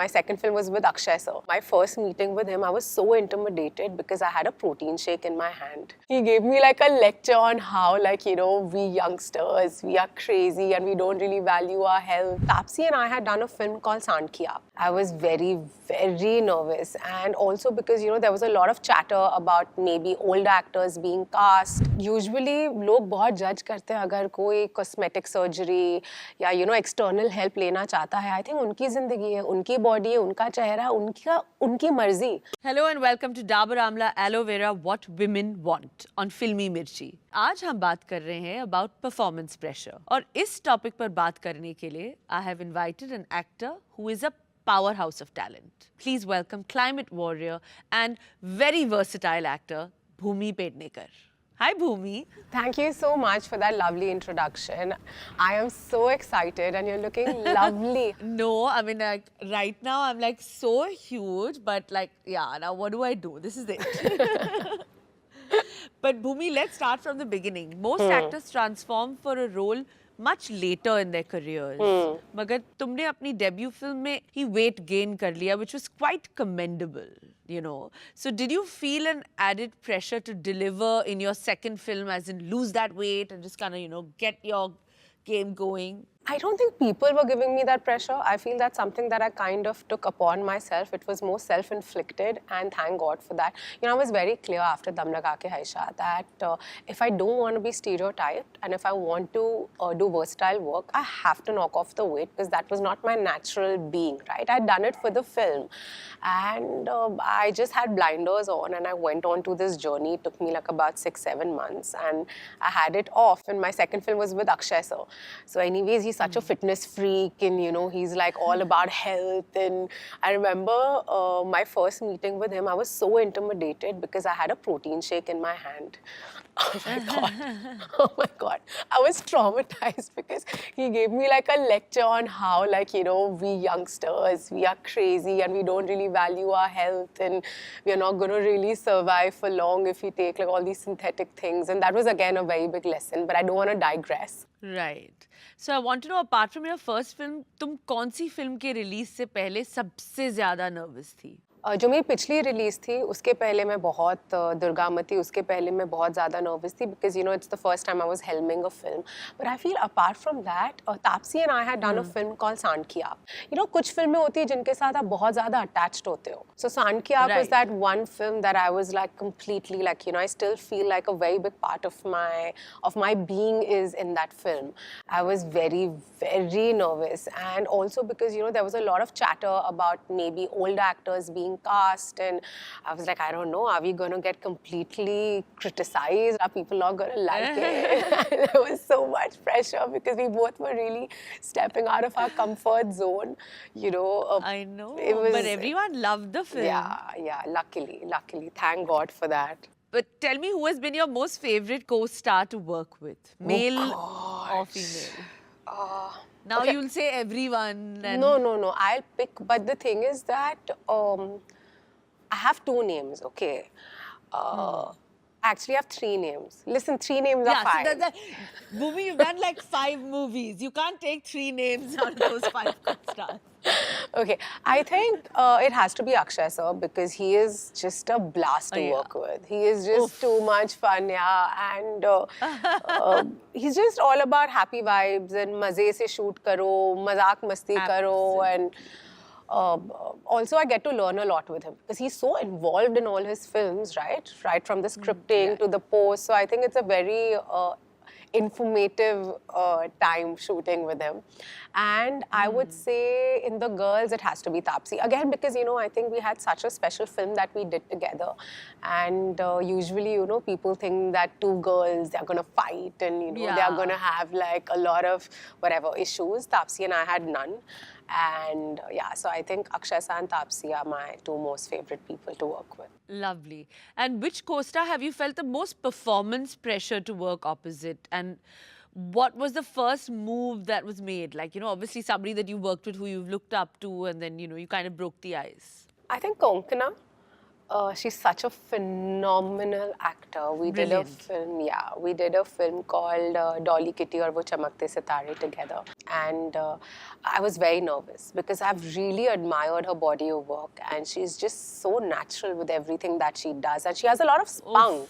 My second film was with Akshay sir. My first meeting with him, I was so intimidated because I had a protein shake in my hand. He gave me like a lecture on how, like, you know, we youngsters, we are crazy and we don't really value our health. Taapsee and I had done a film called Sandhya. I was very, very nervous, and also because, you know, there was a lot of chatter about maybe old actors being cast. Usually, लोग बहुत judge करते हैं अगर कोई cosmetic surgery या you know external help लेना चाहता है. I think उनकी जिंदगी है, उनकी body है, उनका चेहरा, उनकी मर्जी. Hello and welcome to Dabur Amla Aloe Vera What Women Want on Filmi Mirchi. आज हम बात कर रहे हैं about performance pressure और इस topic पर बात करने के लिए I have invited an actor who is a powerhouse of talent. Please welcome climate warrior and very versatile actor Bhumi Pednekar. Hi Bhumi. Thank you so much for that lovely introduction. I am so excited and you're looking lovely. No, I mean like right now I'm like so huge, but like yeah, now what do I do? This is it. But Bhumi, let's start from the beginning. Most actors transform for a role much later in their careers. मगर तुमने अपनी debut film में ही weight gain कर लिया, which was quite commendable, you know. So did you feel an added pressure to deliver in your second film, as in lose that weight and just kind of, you know, get your game going? I don't think people were giving me that pressure. I feel that's something that I kind of took upon myself. It was more self-inflicted, and thank God for that. You know, I was very clear after Dum Laga Ke Haisha that if I don't want to be stereotyped and if I want to do versatile work, I have to knock off the weight because that was not my natural being, right? I'd done it for the film, and I just had blinders on and I went on to this journey. It took me like about 6-7 months, and I had it off. And my second film was with Akshay sir. So anyways, he's such a fitness freak, and you know, he's like all about health. And I remember my first meeting with him, I was so intimidated because I had a protein shake in my hand. Oh my God. Oh my God. I was traumatized because he gave me like a lecture on how, like, you know, we youngsters, we are crazy and we don't really value our health and we are not going to really survive for long if we take like all these synthetic things. And that was again a very big lesson, but I don't want to digress. Right. So I want to know, apart from your first film, तुम कौन सी film के release से पहले सबसे ज्यादा nervous थी? जो मेरी पिछली रिलीज थी उसके पहले मैं बहुत दुर्गामती उसके पहले मैं बहुत ज़्यादा नर्वस थी because you know it's the first time I was helming a film. But I feel apart from that, Taapsee and I had done a film called Sandhya. You know, कुछ फिल्में होती हैं जिनके साथ आप बहुत ज़्यादा attached होते हो. So Sandhya was that one film that I was like completely like, you know, I still feel like a very big part of my being is in that film. I was very, very nervous, and also because, you know, there was a lot of chatter about maybe old actors being cast, and I was like, I don't know, are we going to get completely criticized? Are people not going to like it? There was so much pressure because we both were really stepping out of our comfort zone, you know. I know, but everyone loved the film. Yeah, luckily, thank God for that. But tell me, who has been your most favorite co-star to work with, male or female? Now okay. You'll say everyone. And No. I'll pick. But the thing is that I have 2 names. Okay. I actually have 3 names. Listen, 3 names are fine. So Bhumi, you've done like 5 movies. You can't take 3 names on those 5 co-stars. Okay, I think it has to be Akshay sir because he is just a blast to work with. He is just too much fun, yeah, and he's just all about happy vibes and maze se shoot karo, mazak masti karo, and also I get to learn a lot with him because he's so involved in all his films, right from the scripting to the post. So I think it's a very informative time shooting with him. And I would say in the girls, it has to be Taapsee. Again, because, you know, I think we had such a special film that we did together. And usually, you know, people think that 2 girls, they're going to fight and, you know, they're going to have like a lot of whatever issues. Taapsee and I had none. And yeah, so I think Akshay sir and Taapsee are my 2 most favorite people to work with. Lovely. And which co-star have you felt the most performance pressure to work opposite? And what was the first move that was made? Like, you know, obviously somebody that you worked with who you've looked up to and then, you know, you kind of broke the ice. I think Konkona. She's such a phenomenal actor. We did a Brilliant. film, yeah, we did a film called Dolly Kitty और वो चमकते सितारे together. And I was very nervous because I've really admired her body of work, and she's just so natural with everything that she does, and she has a lot of spunk.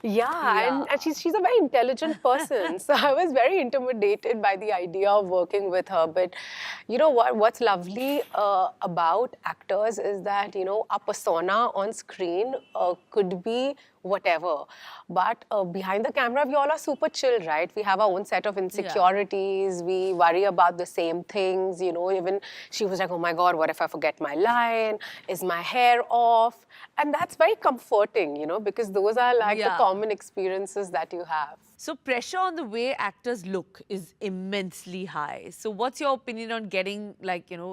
Yeah, Yeah. and she's a very intelligent person. So I was very intimidated by the idea of working with her. But you know what? What's lovely about actors is that, you know, our persona on screen could be whatever. But behind the camera, we all are super chill, right? We have our own set of insecurities. We worry about the same things. You know, even she was like, oh my God, what if I forget my line? Is my hair off? And that's very comforting, you know, because those are like the Yeah. common experiences that you have. So pressure on the way actors look is immensely high. So what's your opinion on getting, like, you know,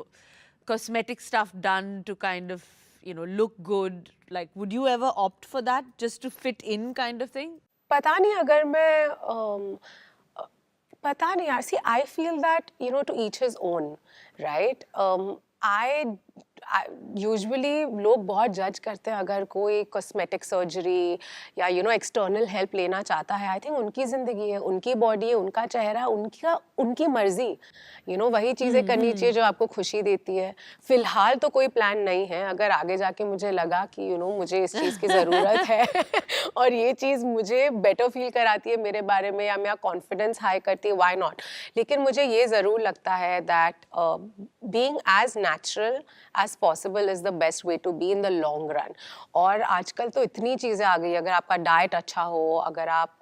cosmetic stuff done to kind of, you know, look good? Like, would you ever opt for that just to fit in kind of thing? पता नहीं अगर मैं पता नहीं यार, see, I feel that, you know, to each his own, right? I usually लोग बहुत जज करते हैं अगर कोई कॉस्मेटिक सर्जरी या यू नो एक्सटर्नल हेल्प लेना चाहता है. आई थिंक उनकी ज़िंदगी है, उनकी बॉडी है, उनका चेहरा, उनकी मर्जी. यू नो वही चीज़ें करनी चाहिए जो आपको खुशी देती है. फिलहाल तो कोई प्लान नहीं है. अगर आगे जाके मुझे लगा कि यू नो मुझे इस चीज़ की ज़रूरत है और ये चीज़ मुझे बेटर फील कराती है मेरे बारे में या मेरा कॉन्फिडेंस हाई करती है, व्हाई नॉट. लेकिन मुझे ये ज़रूर लगता है that being as natural as possible is the best way to be in the long run. और आजकल तो इतनी चीज़ें आ गई, अगर आपका डाइट अच्छा हो, अगर आप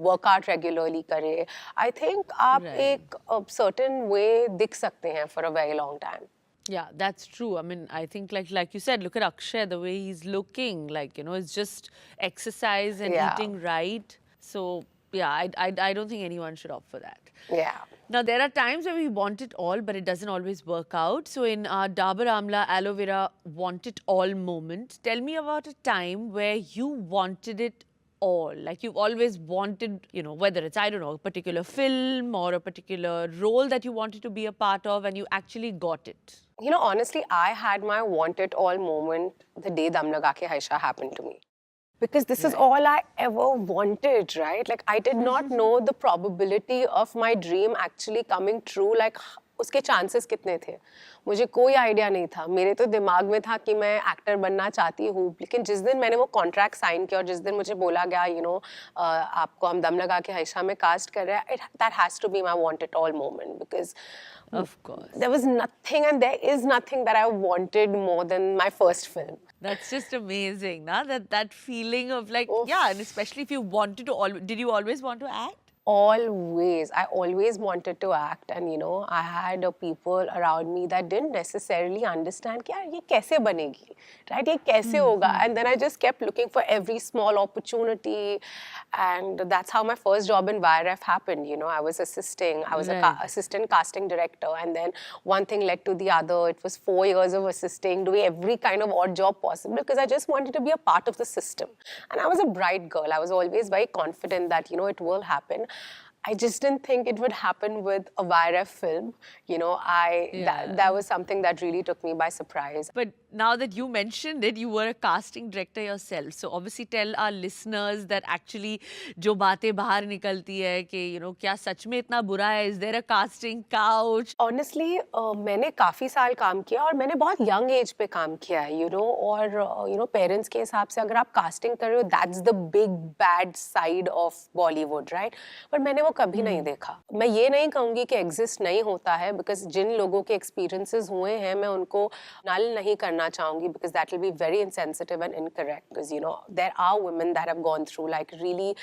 वर्कआउट रेगुलरली करें, आई थिंक आप एक certain way दिख सकते हैं for a very long time. Yeah, that's true. I mean, I think like you said, look at Akshay, the way he's looking, like, you know, it's just exercise and Yeah. eating right. So yeah, I don't think anyone should opt for that. Yeah. Now, there are times where we want it all, but it doesn't always work out. So, in our Dabur Amla Aloe Vera Want It All moment, tell me about a time where you wanted it all. Like you've always wanted, you know, whether it's, I don't know, a particular film or a particular role that you wanted to be a part of, and you actually got it. You know, honestly, I had my want it all moment the day Dum Laga Ke Haisha happened to me. Because this is all I ever wanted, right? Like, I did not know the probability of my dream actually coming true. Like, उसके chances कितने थे? मुझे कोई idea नहीं था. मेरे तो दिमाग में था कि मैं एक्टर बनना चाहती हूँ. लेकिन जिस दिन मैंने वो कॉन्ट्रैक्ट साइन किया और जिस दिन मुझे बोला गया, यू नो, आपको हम दम लगा के हाइशा में कास्ट कर रहे हैं, that has to be my want it all moment. Because Of course. there was nothing and there is nothing that I wanted more than my first film. That's just amazing, na? That feeling of like, Oof. yeah, and especially if you wanted to, did you always want to act? Always. I always wanted to act, and you know, I had people around me that didn't necessarily understand कि यार ये कैसे बनेगी, right? ये कैसे होगा? And then I just kept looking for every small opportunity, and that's how my first job in YRF happened. You know, I was assisting. I was Right. assistant casting director, and then one thing led to the other. It was 4 years of assisting, doing every kind of odd job possible because I just wanted to be a part of the system. And I was a bright girl. I was always very confident that, you know, it will happen. I just didn't think it would happen with a YRF film. You know, that was something that really took me by surprise. But now that you mentioned it, you were a casting director yourself. So obviously tell our listeners that actually जो बातें बाहर निकलती है कि, you know, क्या सच में इतना बुरा है? Is there a casting couch? Honestly, मैंने काफ़ी साल काम किया और मैंने बहुत यंग एज पे काम किया है, you know, और you know, पेरेंट्स के हिसाब से अगर आप कास्टिंग कर रहे हो, that's the big bad side of Bollywood, right? पर मैंने वो कभी नहीं देखा. मैं ये नहीं कहूँगी कि एग्जिस्ट नहीं होता है, बिकॉज जिन लोगों के एक्सपीरियंसेस हुए हैं मैं उनको नल नहीं करना चाहूँगी, because that will be very insensitive and incorrect, because you know there are women that have gone through like really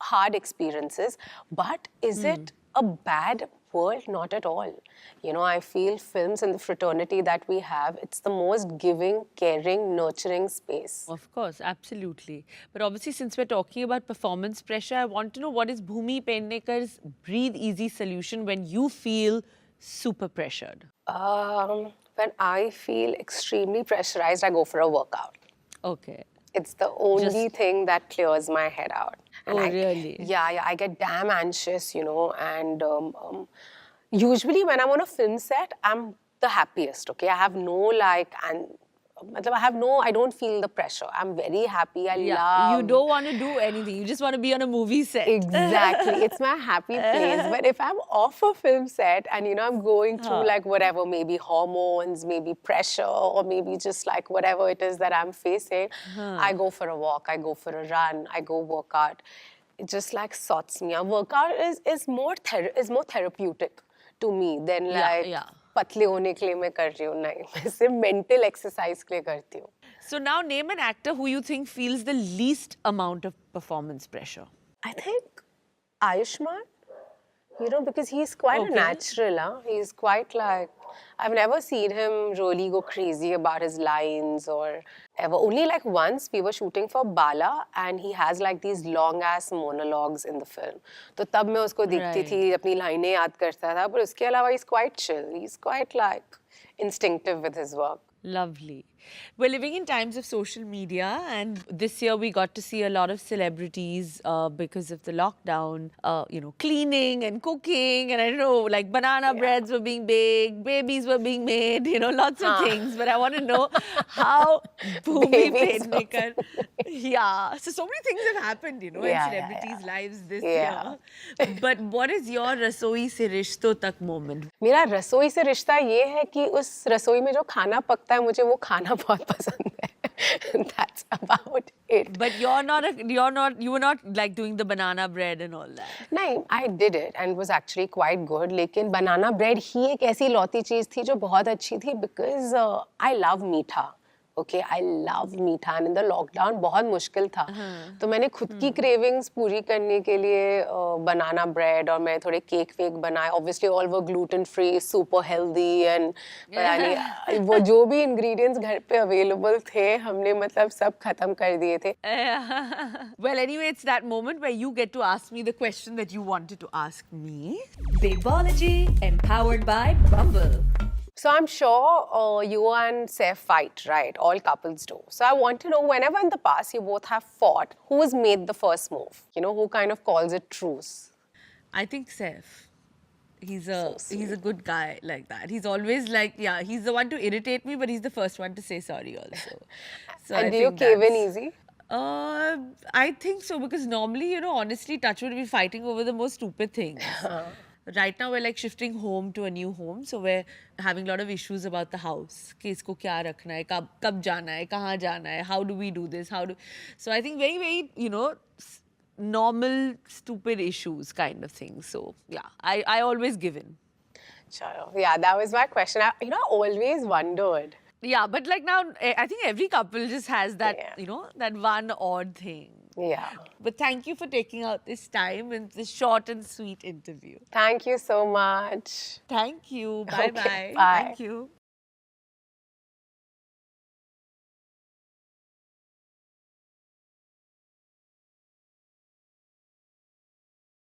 hard experiences, but is it a bad world? Not at all. You know, I feel films and the fraternity that we have, it's the most giving, caring, nurturing space. Of course, absolutely. But obviously, since we're talking about performance pressure, I want to know, what is Bhumi Pednekar's breathe easy solution when you feel super pressured? When I feel extremely pressurized, I go for a workout. Okay. It's the only thing that clears my head out. And really? Yeah, I get damn anxious, you know, and usually when I'm on a film set, I'm the happiest, okay? I have no like I don't feel the pressure. I'm very happy. I Yeah, love. you don't want to do anything. You just want to be on a movie set. Exactly. It's my happy place. But if I'm off a film set and, I'm going through like whatever, maybe hormones, maybe pressure, or maybe just like whatever it is that I'm facing, I go for a walk, I go for a run, I go work out. It just like sorts me out. Workout is more therapeutic to me than like yeah. पतले होने के लिए मैं कर रही हूँ नहीं मैं सिर्फ mental exercise के लिए करती हूँ. So now name an actor who you think feels the least amount of performance pressure. I think Ayushmann, because he's quite a natural. He's quite like, I've never seen him really go crazy about his lines or ever. Only like once we were shooting for Bala and he has like these long ass monologues in the film. तो तब मैं उसको देखती थी, अपनी लाइनें याद करता था, पर उसके अलावा he's quite chill. He's quite like instinctive with his work. Lovely. We're living in times of social media, and this year we got to see a lot of celebrities because of the lockdown, cleaning and cooking, and I don't know, like banana breads were being baked, babies were being made, lots of things. But I want to know how Bhumi Pednekar. So many things have happened, in celebrities' lives this year. But what is your रसोई से रिश्तों तक moment? मेरा रसोई से रिश्ता ये है कि उस रसोई में जो खाना पकता है मुझे वो खाना बहुत पसंद है. That's about it. But you were not like doing the banana bread and all that. नहीं, I did it and it was actually quite good. लेकिन banana bread ही एक ऐसी लौती चीज थी जो बहुत अच्छी थी because I love मीठा. Okay, I love मीठा and in the lockdown बहुत मुश्किल था. तो मैंने खुद की cravings पूरी करने के लिए banana bread और मैं थोड़े cake वेक बनाए. Obviously all were gluten free, super healthy and वो जो भी ingredients घर पे available थे हमने मतलब सब खत्म कर दिए थे. Well, anyway, it's that moment where you get to ask me the question that you wanted to ask me. Bigology, empowered by Bumble. So I'm sure you and Saif fight, right? All couples do. So I want to know, whenever in the past you both have fought, who has made the first move? Who kind of calls it truce? I think Saif. He's a good guy like that. He's always like, he's the one to irritate me, but he's the first one to say sorry also. So and do you cave in easy? I think so, because normally, honestly, touch would be fighting over the most stupid things. Right now, we're like shifting home to a new home, so we're having a lot of issues about the house. कि इसको क्या रखना है, कब जाना है, कहाँ जाना है, how do we do this, So I think very, very, normal, stupid issues kind of thing. So yeah, I always give in. Chalo. Yeah, that was my question. I always wondered. Yeah, but like now, I think every couple just has that, that one odd thing. Yeah. But thank you for taking out this time in this short and sweet interview. Thank you so much. Thank you. Bye-bye. Bye. Thank you.